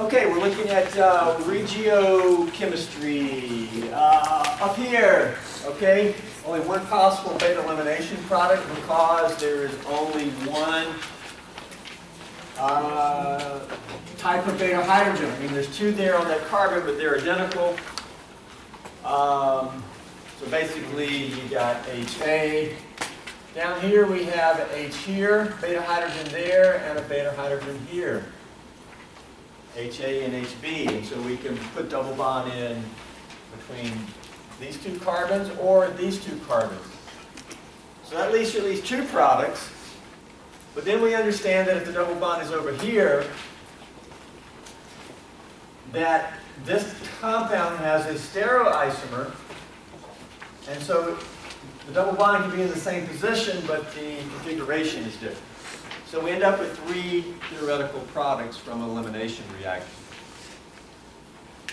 Okay, we're looking at regiochemistry. Up here, okay, only one possible beta elimination product because there is only one type of beta hydrogen. I mean, there's two there on that carbon, but they're identical. So basically, you got HA. Down here, we have an H here, beta hydrogen there, and a beta hydrogen here. HA and HB, and so we can put double bond in between these two carbons or these two carbons. So that leaves you at least two products, but then we understand that if the double bond is over here, that this compound has a stereoisomer, and so the double bond can be in the same position, but the configuration is different. So we end up with three theoretical products from an elimination reaction.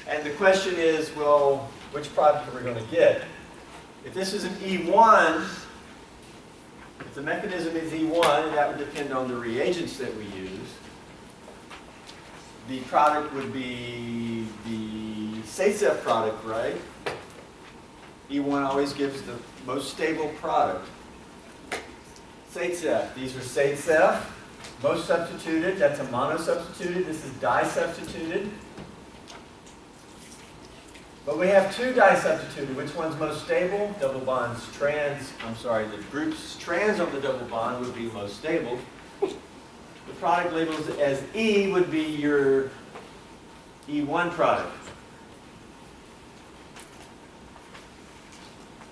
And the question is, well, which product are we going to get? If this is an E1, if the mechanism is E1, that would depend on the reagents that we use. The product would be the Zaitsev product, right? E1 always gives the most stable product. Zaitsev. These are Zaitsev. Most substituted. That's a monosubstituted. This is disubstituted. But we have two disubstituted. Which one's most stable? Double bonds trans. The groups trans on the double bond would be most stable. The product labeled as E would be your E1 product.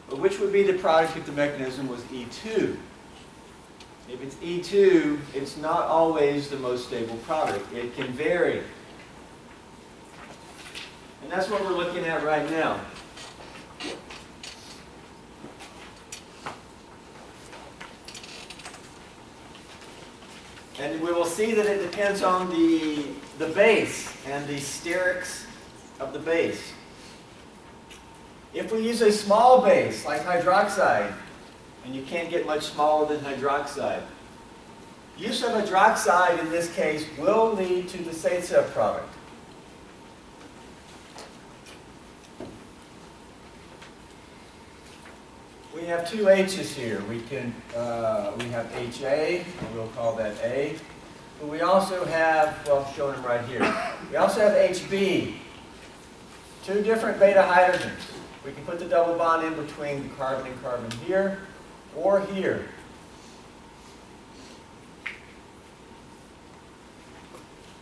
But which would be the product if the mechanism was E2? If it's E2, it's not always the most stable product. It can vary. And that's what we're looking at right now. And we will see that it depends on the base and the sterics of the base. If we use a small base, like hydroxide, and you can't get much smaller than hydroxide, use of hydroxide in this case will lead to the Zaitsev product. We have two H's here. We have HA, and we'll call that A. But we also have, well, I'm showing them right here. We also have HB, two different beta hydrogens. We can put the double bond in between the carbon and carbon here, or here.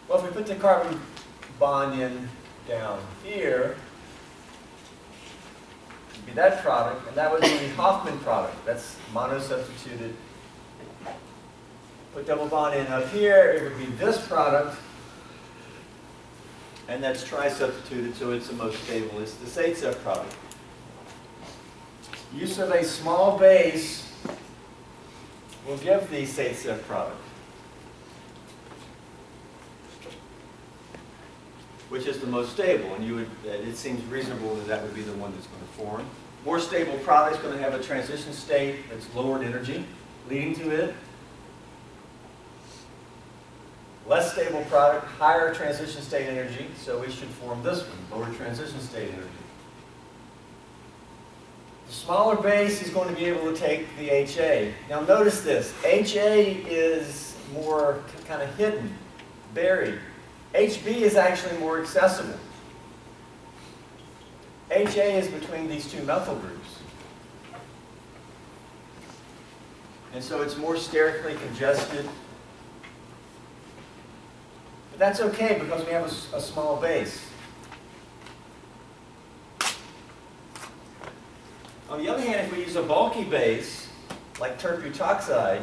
Well, if we put the carbon bond in down here, it would be that product, and that would be the Hoffman product. That's monosubstituted. Put double bond in up here, it would be this product, and that's trisubstituted, so it's the most stable. It's the Zaitsev product. Use of a small base will give the Zaitsev product, which is the most stable, and it seems reasonable that that would be the one that's going to form. More stable product is going to have a transition state that's lower in energy, leading to it. Less stable product, higher transition state energy, so we should form this one, lower transition state energy. The smaller base is going to be able to take the HA. Now notice this, HA is more kind of hidden, buried. HB is actually more accessible. HA is between these two methyl groups. And so it's more sterically congested. But that's okay because we have a small base. On the other hand, if we use a bulky base, like terbutoxide,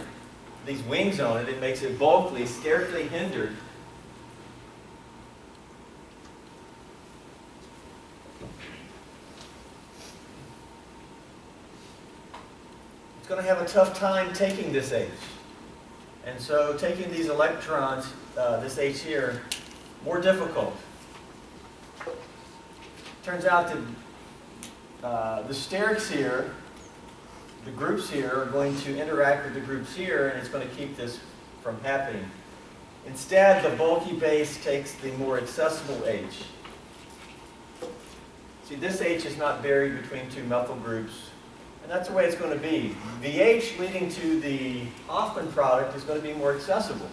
these wings on it, it makes it bulkily, sterically hindered. It's going to have a tough time taking this H. And so taking these electrons, this H here, more difficult. Turns out that the sterics here, the groups here, are going to interact with the groups here, and it's going to keep this from happening. Instead, the bulky base takes the more accessible H. See, this H is not buried between two methyl groups, and that's the way it's going to be. The H leading to the Hofmann product is going to be more accessible.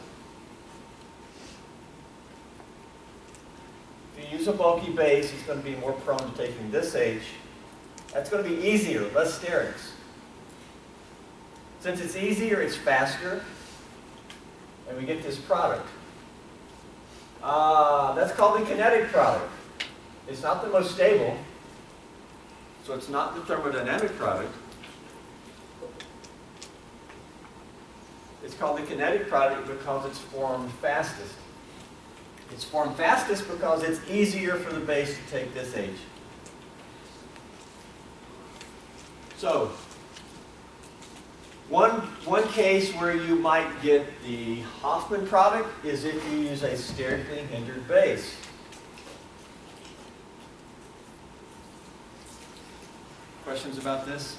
If you use a bulky base, it's going to be more prone to taking this H. That's going to be easier, less sterics. Since it's easier, it's faster, and we get this product. That's called the kinetic product. It's not the most stable, so it's not the thermodynamic product. It's called the kinetic product because it's formed fastest. It's formed fastest because it's easier for the base to take this H. So, one case where you might get the Hofmann product is if you use a sterically hindered base. Questions about this?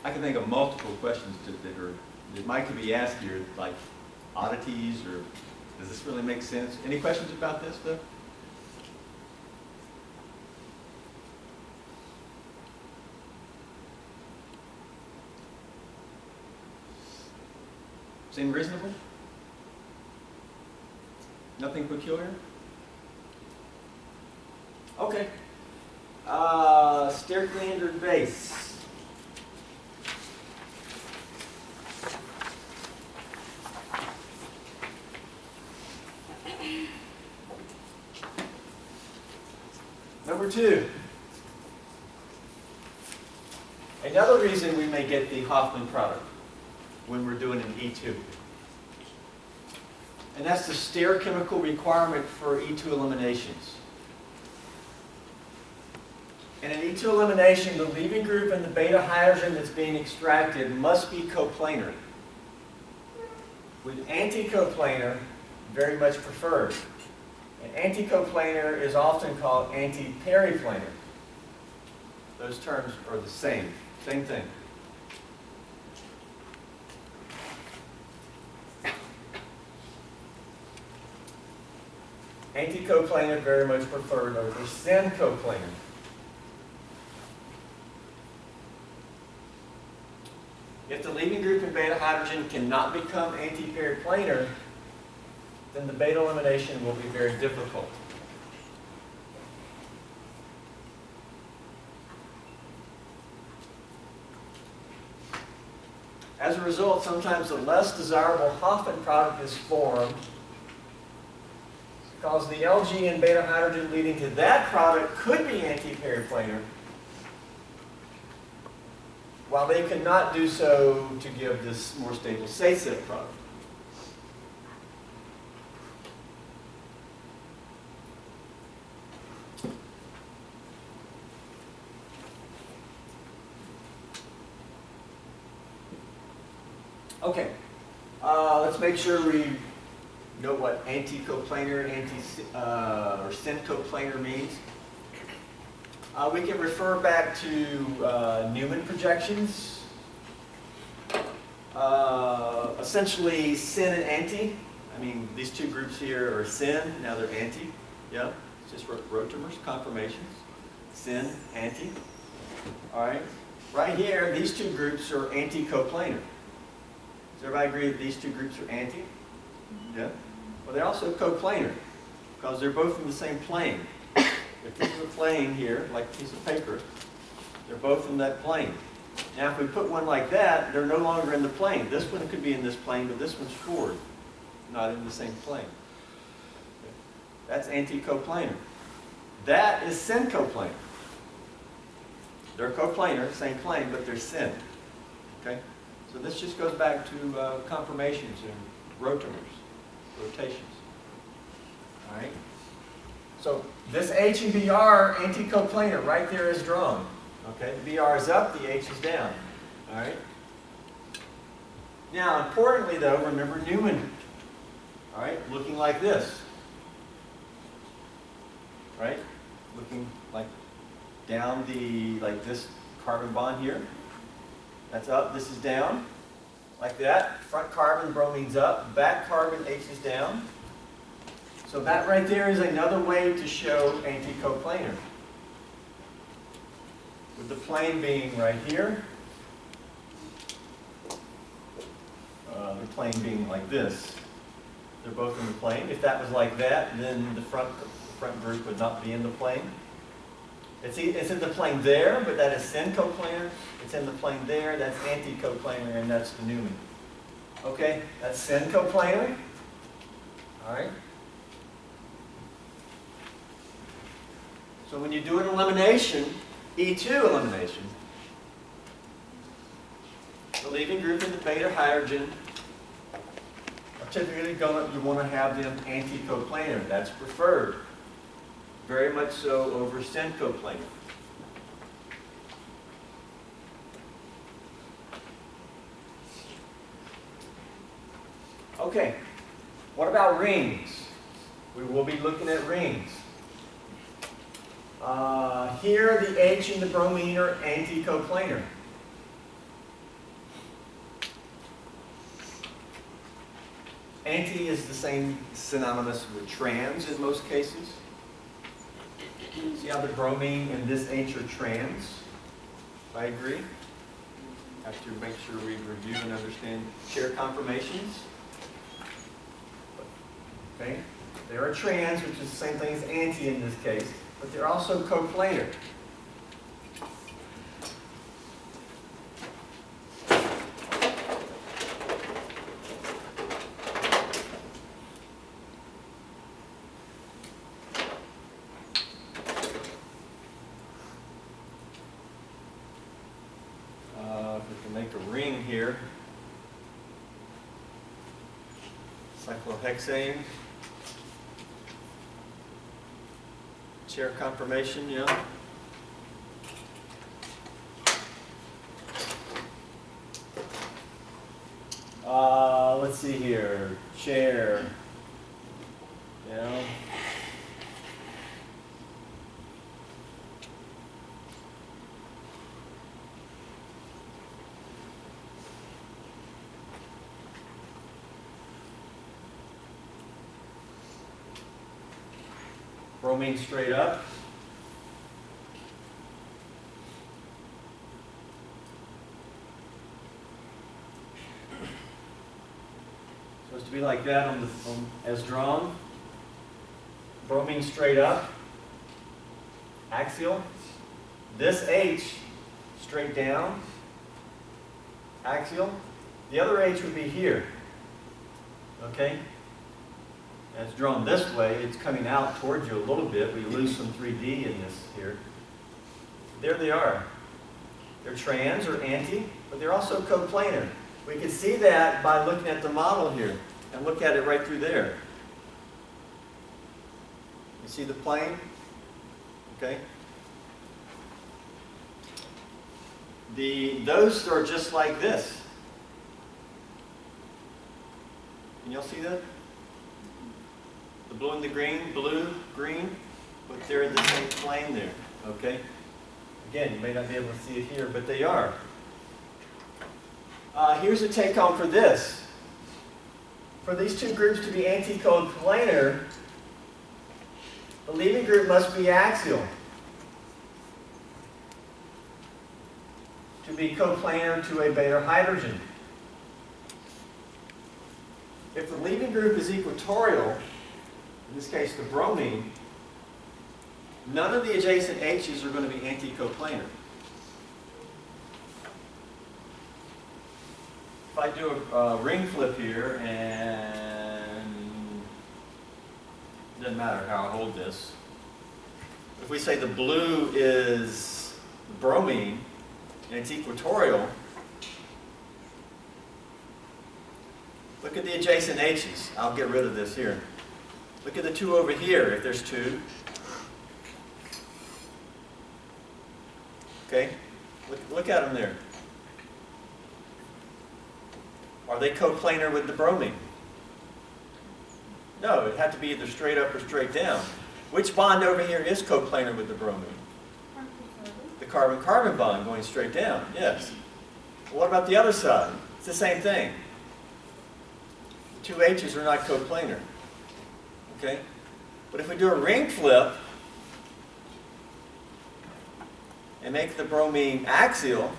I can think of multiple questions that might be asked here, like oddities, or does this really make sense? Any questions about this, though? Seem reasonable? Nothing peculiar? Okay. Sterically hindered base. Number 2. Another reason we may get the Hofmann product when we're doing an E2. And that's the stereochemical requirement for E2 eliminations. In an E2 elimination, the leaving group and the beta hydrogen that's being extracted must be coplanar, with anticoplanar very much preferred. And anticoplanar is often called antiperiplanar. Those terms are the same thing. Anticoplanar very much preferred over syncoplanar. If the leaving group in beta hydrogen cannot become antiperiplanar, then the beta elimination will be very difficult. As a result, sometimes a less desirable Hofmann product is formed because the LG in beta hydrogen leading to that product could be antiperiplanar, while they could not do so to give this more stable SACEP product. Okay, let's make sure we know what anticoplanar and or syncoplanar means. We can refer back to Newman projections. Essentially, syn and anti. I mean, these two groups here are syn, now they're anti. Yeah, it's just rotamers, conformations. Syn, anti. All right. Right here, these two groups are anticoplanar. Does everybody agree that these two groups are anti? Yeah. Well, they're also coplanar because they're both in the same plane. If this is a plane here, like a piece of paper, they're both in that plane. Now, if we put one like that, they're no longer in the plane. This one could be in this plane, but this one's forward, not in the same plane. That's anticoplanar. That is syncoplanar. They're coplanar, same plane, but they're syn. Okay? So this just goes back to conformations and rotamers, rotations. All right? So this H and Br anticoplanar right there is drawn. Okay? The Br is up, the H is down. All right? Now, importantly though, remember Newman. All right? Looking like this. Right? Looking like down the, like this carbon bond here. That's up, this is down, like that. Front carbon, bromine's up, back carbon, H is down. So that right there is another way to show anticoplanar. With the plane being right here, the plane being like this. They're both in the plane. If that was like that, then the front group would not be in the plane. It's in the plane there, but that is syncoplanar. It's in the plane there, that's anticoplanar, and that's the Newman. Okay, that's syncoplanar. All right. So when you do an elimination, E2 elimination, the leaving group and the beta hydrogen are typically you want to have them anticoplanar. That's preferred. Very much so over syncoplanar. Okay, what about rings? We will be looking at rings. Here, the H and the bromine are anticoplanar. Anti is the same synonymous with trans in most cases. See how the bromine and this H are trans? I agree. Have to make sure we review and understand chair conformations. Okay? They are trans, which is the same thing as anti in this case, but they're also coplanar. If we can make a ring here, cyclohexane, chair conformation, you know. Let's see here, chair, you know. Bromine straight up. Supposed to be like that as drawn. Bromine straight up. Axial. This H straight down. Axial. The other H would be here. Okay? As drawn this way, it's coming out towards you a little bit. We lose some 3D in this here. There they are. They're trans or anti, but they're also coplanar. We can see that by looking at the model here and look at it right through there. You see the plane? Okay. Those are just like this. Can y'all see that? The blue and the green, blue, green, but they're in the same plane there, okay? Again, you may not be able to see it here, but they are. Here's a take-home for this. For these two groups to be anticoplanar, the leaving group must be axial. To be coplanar to a beta hydrogen. If the leaving group is equatorial, in this case the bromine, none of the adjacent H's are going to be anticoplanar. If I do a ring flip here, and it doesn't matter how I hold this, if we say the blue is bromine and it's equatorial, look at the adjacent H's. I'll get rid of this here. Look at the two over here, if there's two. Okay? Look at them there. Are they coplanar with the bromine? No, it had to be either straight up or straight down. Which bond over here is coplanar with the bromine? The carbon-carbon bond going straight down, yes. Well, what about the other side? It's the same thing. The two H's are not coplanar, okay? But if we do a ring flip and make the bromine axial,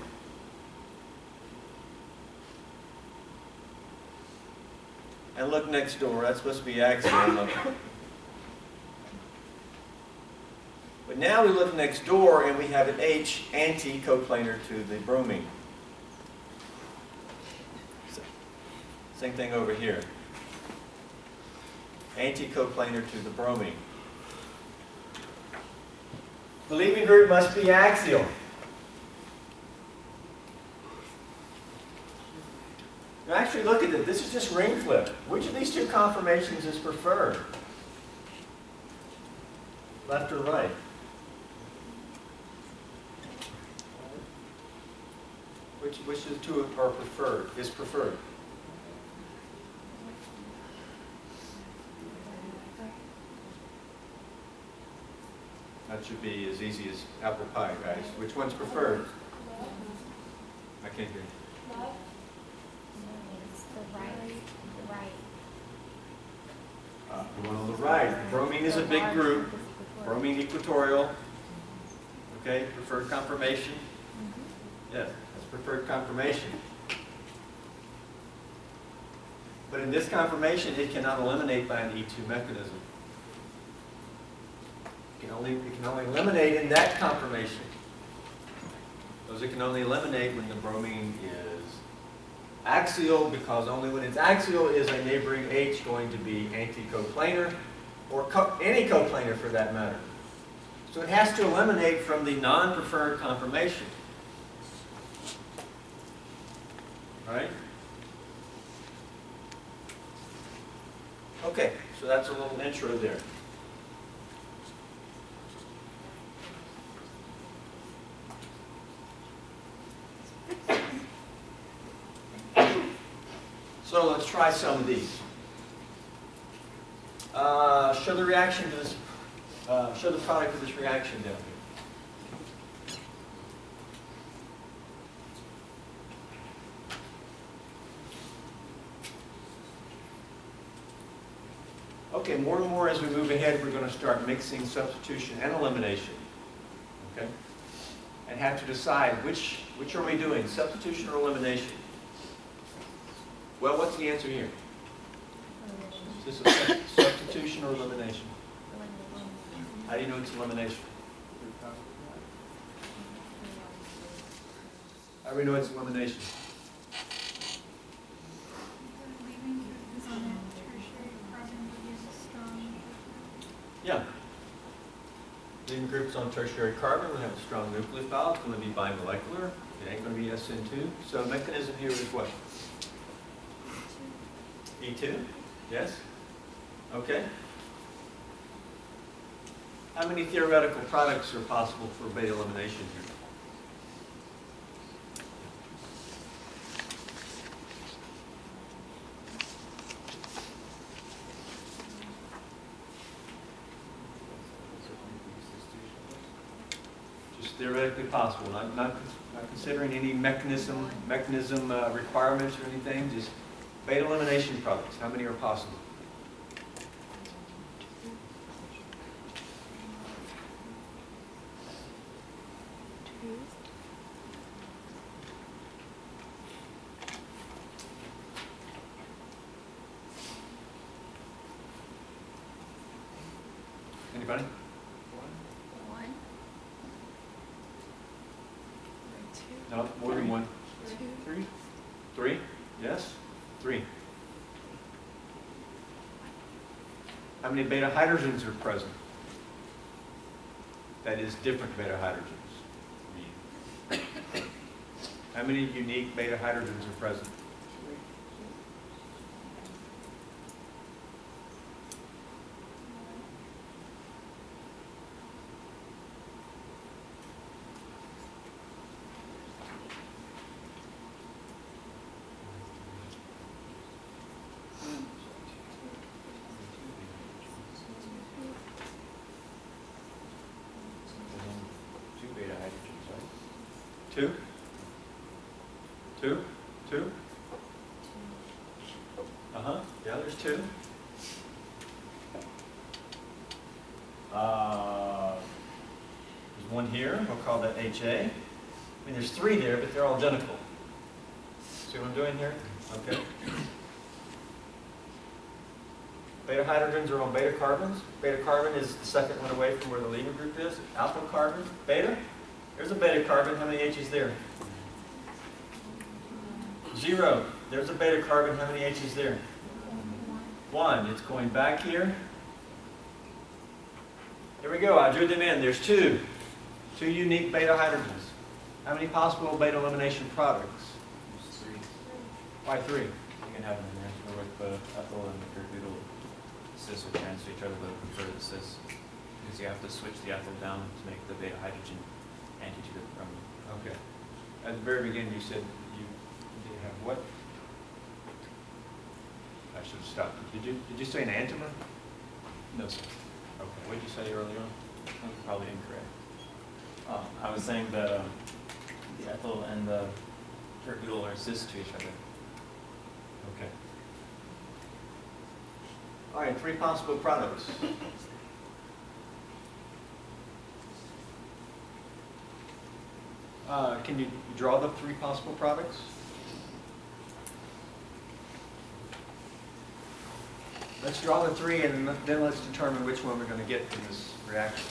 and look next door, that's supposed to be axial. But now we look next door and we have an H anti-coplanar to the bromine. So, same thing over here. Anti-coplanar to the bromine. The leaving group must be axial. Now actually look at it. This is just ring flip. Which of these two conformations is preferred? Left or right? Which of the two are preferred? Is preferred? That should be as easy as apple pie, guys. Which one's preferred? I can't hear you. It's the right. The one on the right. Bromine is a big group. Bromine equatorial. Okay, preferred conformation. Yes, that's preferred conformation. But in this conformation, it cannot eliminate by an E2 mechanism. It can only eliminate in that conformation. Because it can only eliminate when the bromine is axial, because only when it's axial is a neighboring H going to be anti-coplanar, or any coplanar for that matter. So it has to eliminate from the non-preferred conformation. Right? Okay, so that's a little intro there. So let's try some of these. Show the reaction to this. Show the product of this reaction down here. Okay, more and more as we move ahead, we're going to start mixing substitution and elimination. Okay, and have to decide which are we doing, substitution or elimination? Well, what's the answer here? Is this a substitution or elimination? How do you know it's elimination? How do we know it's elimination? Yeah. Leaving groups on tertiary carbon will have a strong nucleophile. It's going to be bimolecular. It ain't going to be SN2. So mechanism here is what? E2? Yes? Okay. How many theoretical products are possible for beta elimination here? Just theoretically possible, not considering any mechanism requirements or anything, just beta elimination products. How many are possible? Anybody? One. Two. No, more than one. Two. Three? Three? Yes? Three. How many beta hydrogens are present? That is different beta hydrogens. How many unique beta hydrogens are present? Two beta hydrogens, right? 2? 2? 2? Yeah, there's 2. There's one here, we'll call that HA. I mean, there's 3 there, but they're all identical. See what I'm doing here? Okay. Beta hydrogens are on beta carbons. Beta carbon is the second one away from where the leaving group is. Alpha carbon, beta. There's a beta carbon. How many H's there? 0. There's a beta carbon. How many H's there? 1. It's going back here. Here we go. I drew them in. There's 2. 2 unique beta hydrogens. How many possible beta elimination products? 3. Why 3? You can have them in there. Or with the ethyl and the terbutyl cis or trans to each other, but I prefer the cis. Because you have to switch the ethyl down to make the beta hydrogen anti to the bromine. Okay. At the very beginning, you said you have what? I should have stopped. Did you say an enantiomer? No, sir. Okay. What did you say earlier on? That was probably incorrect. I was saying that the ethyl and the terbutyl are cis to each other. Okay. All right, 3 possible products. Can you draw the 3 possible products? Let's draw the 3 and then let's determine which one we're going to get from this reaction.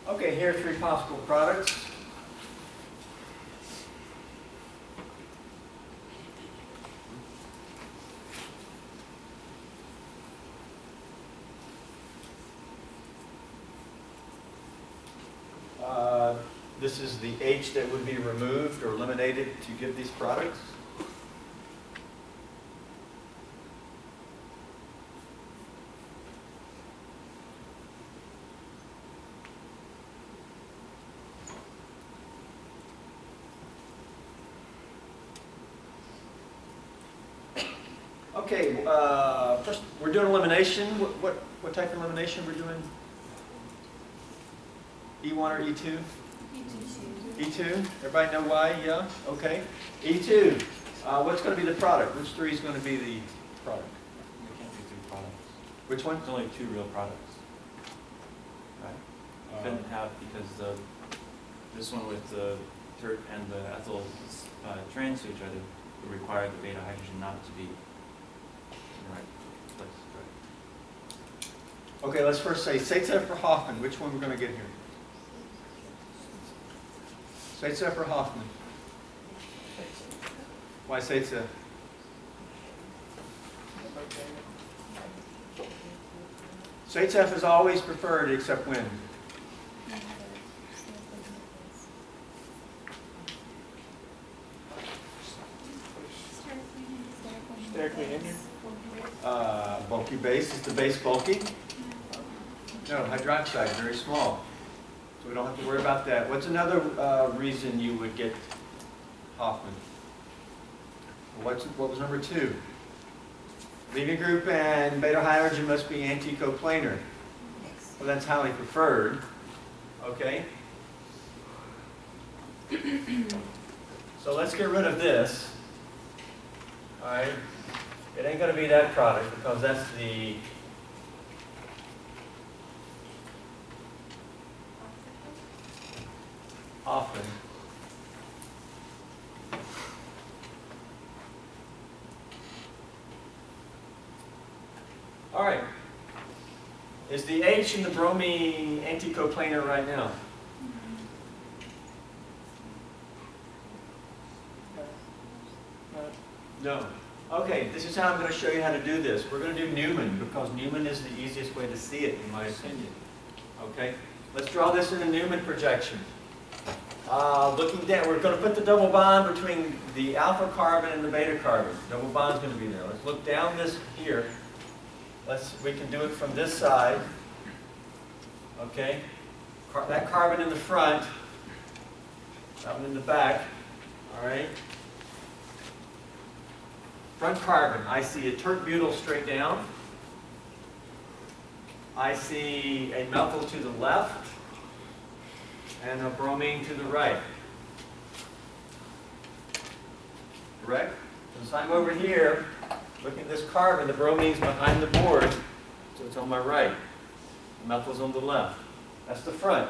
Okay, here are 3 possible products. This is the H that would be removed or eliminated to give these products. Okay, first we're doing elimination. What type of elimination we're doing? E1 or E2? E2. Everybody know why? Yeah? Okay. E2. What's going to be the product? Which 3 is going to be the product? We can't do 3 products. Which one? There's only 2 real products. Right? You couldn't have, because this one with the tert and the ethyl trans to each other would require the beta hydrogen not to be in the right place. Right? Okay, let's first say Zaitsev or Hoffman. Which one we're going to get here? Zaitsev or Hoffman? Why Zaitsev? Zaitsev is always preferred except when? Bulky base. Is the base bulky? No, hydroxide, very small. So we don't have to worry about that. What's another reason you would get Hoffman? What was number 2? Leaving group and beta hydrogen must be anticoplanar. So that's highly preferred. Okay? So let's get rid of this. All right? It ain't going to be that product because that's the often. All right. Is the H in the bromine anticoplanar right now? No. Okay, this is how I'm going to show you how to do this. We're going to do Newman because Newman is the easiest way to see it, in my opinion. Okay, let's draw this in a Newman projection. Looking down, we're going to put the double bond between the alpha carbon and the beta carbon. Double bond's going to be there. Let's look down this here. We can do it from this side. Okay, that carbon in the front, that one in the back. All right. Front carbon, I see a tert-butyl straight down. I see a methyl to the left and a bromine to the right. Correct? So I'm over here, looking at this carbon, the bromine's behind the board, so it's on my right. The methyl's on the left. That's the front.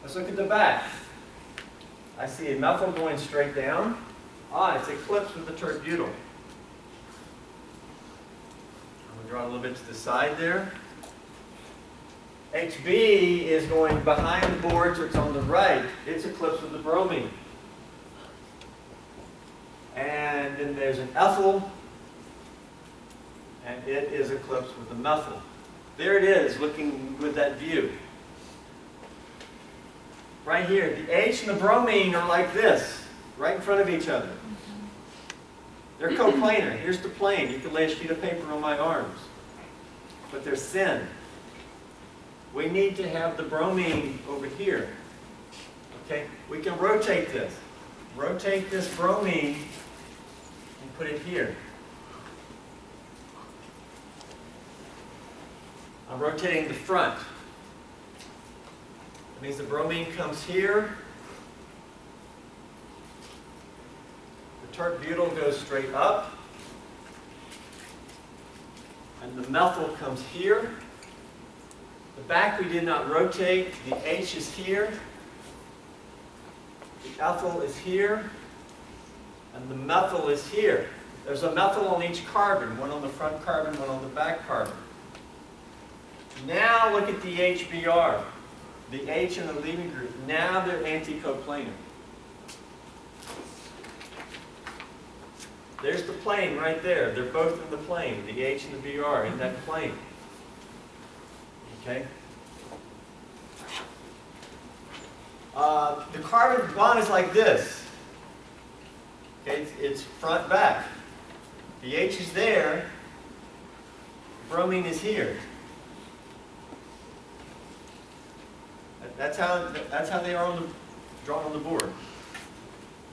Let's look at the back. I see a methyl going straight down. It's eclipsed with the tert-butyl. Draw a little bit to the side there. HB is going behind the board, so it's on the right. It's eclipsed with the bromine. And then there's an ethyl, and it is eclipsed with the methyl. There it is, looking with that view. Right here, the H and the bromine are like this, right in front of each other. They're coplanar. Here's the plane. You can lay a sheet of paper on my arms. But they're thin. We need to have the bromine over here. Okay? We can rotate this. Rotate this bromine and put it here. I'm rotating the front. That means the bromine comes here. Tert-butyl goes straight up, and the methyl comes here. The back we did not rotate. The H is here. The ethyl is here, and the methyl is here. There's a methyl on each carbon, one on the front carbon, one on the back carbon. Now look at the HBr, the H in the leaving group. Now they're anticoplanar. There's the plane right there. They're both in the plane, the H and the Br in that plane. Okay? The carbon bond is like this. Okay? It's front back. The H is there. Bromine is here. That's how they are drawn on the board.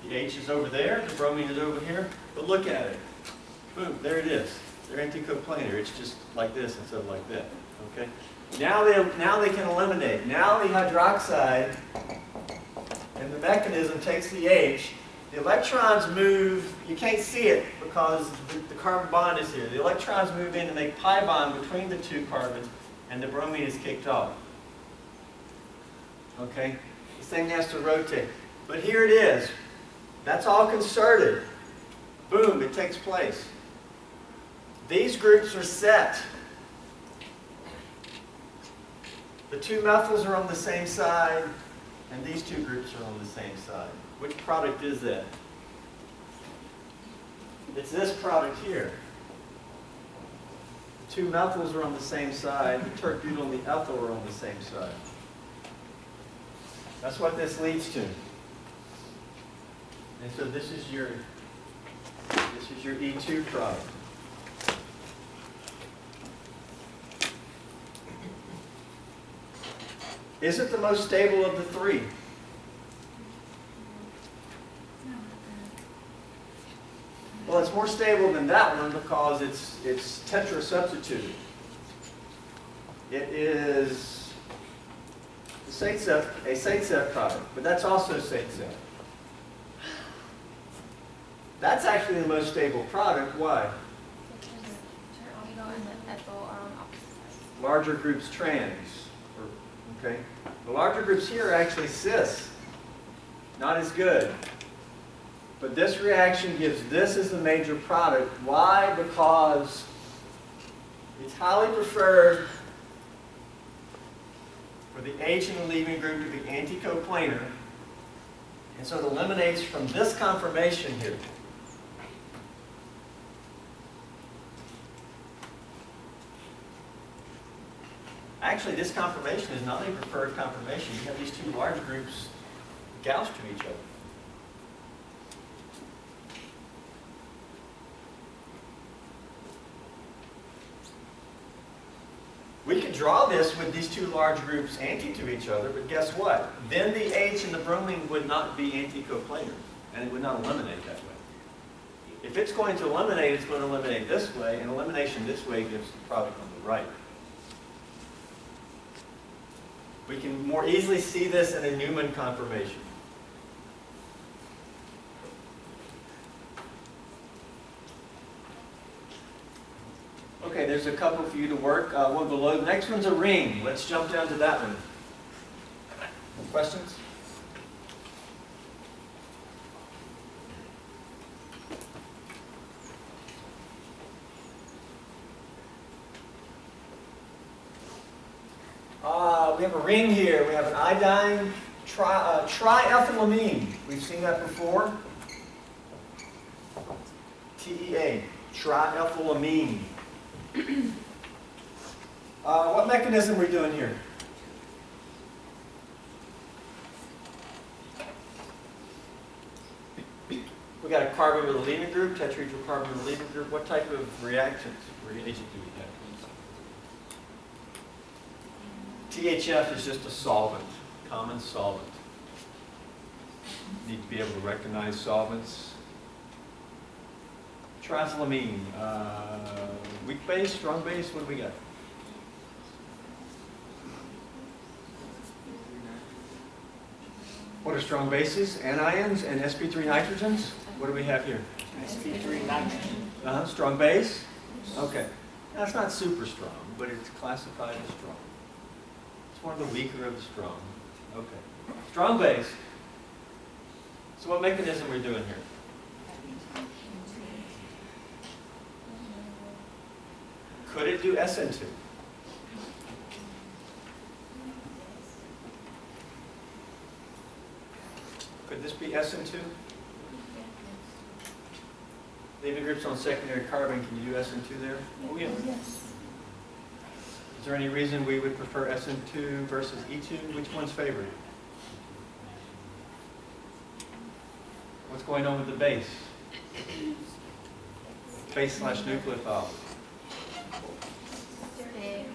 The H is over there, the bromine is over here, but look at it. Boom, there it is. They're anticoplanar. It's just like this instead of like that. Okay? Now they can eliminate. Now the hydroxide and the mechanism takes the H. The electrons move, you can't see it because the carbon bond is here. The electrons move in to make pi bond between the two carbons, and the bromine is kicked off. Okay? This thing has to rotate. But here it is. That's all concerted. Boom, it takes place. These groups are set. The two methyls are on the same side, and these two groups are on the same side. Which product is that? It's this product here. The two methyls are on the same side, the tert-butyl and the ethyl are on the same side. That's what this leads to. And so this is your E2 product. Is it the most stable of the three? Well, it's more stable than that one because it's tetrasubstituted. It is a Sate-Sev product, but that's also Sate-Sev. That's actually the most stable product. Why? You know, and the ethyl are on opposite sides. Larger groups trans. Okay? The larger groups here are actually cis. Not as good. But this reaction gives this as the major product. Why? Because it's highly preferred for the H in the leaving group to be anticoplanar. And so it eliminates from this conformation here. Actually, this conformation is not a preferred conformation. You have these two large groups gouged to each other. We could draw this with these two large groups anti to each other, but guess what? Then the H and the bromine would not be anticoplanar, and it would not eliminate that way. If it's going to eliminate, it's going to eliminate this way, and elimination this way gives the product on the right. We can more easily see this in a Newman conformation. Okay, there's a couple for you to work. One below. The next one's a ring. Let's jump down to that one. Questions? We have a ring here. We have an iodine triethylamine. We've seen that before. TEA, triethylamine. What mechanism are we doing here? We got a carbon with a leaving group, tetrahedral carbon with a leaving group. What type of reactions or reagent do we have? THF is just a solvent, common solvent. Need to be able to recognize solvents. Triethylamine, weak base, strong base, what do we got? What are strong bases? Anions and sp3 nitrogens? What do we have here? sp3 nitrogen. Strong base? Okay. Now, it's not super strong, but it's classified as strong. It's one of the weaker of the strong. Okay. Strong base. So what mechanism are we doing here? Could it do SN2? Could this be SN2? Leaving groups on secondary carbon, can you do SN2 there? Oh, yeah. Yes. Is there any reason we would prefer SN2 versus E2? Which one's favored? What's going on with the base? Base/nucleophile. Big.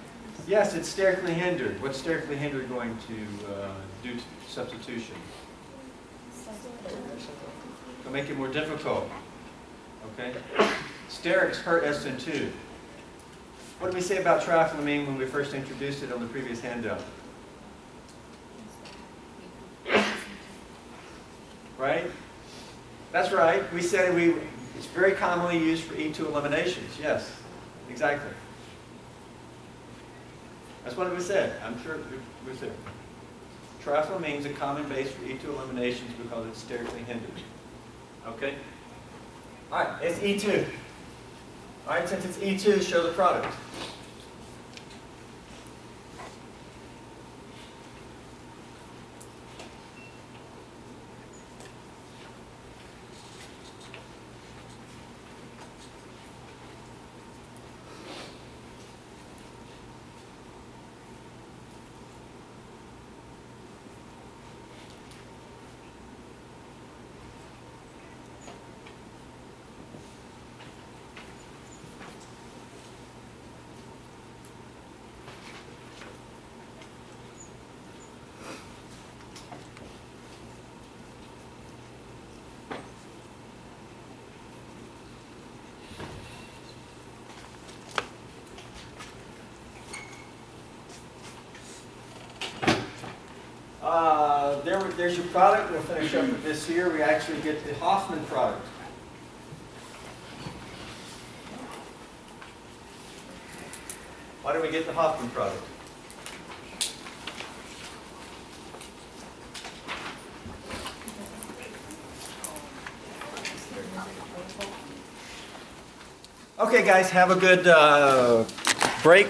Yes, it's sterically hindered. What's sterically hindered going to do to substitution? It'll make it more difficult. Okay? Sterics hurt SN2. What did we say about triethylamine when we first introduced it on the previous handout? Right? That's right. We said it's very commonly used for E2 eliminations. Yes, exactly. That's what we said. I'm sure we said. Triethylamine is a common base for E2 eliminations because it's sterically hindered. Okay? All right, it's E2. All right, since it's E2, show the product. There's your product. We'll finish up with this here. We actually get the Hoffman product. Why do we get the Hoffman product? Okay, guys, have a good break.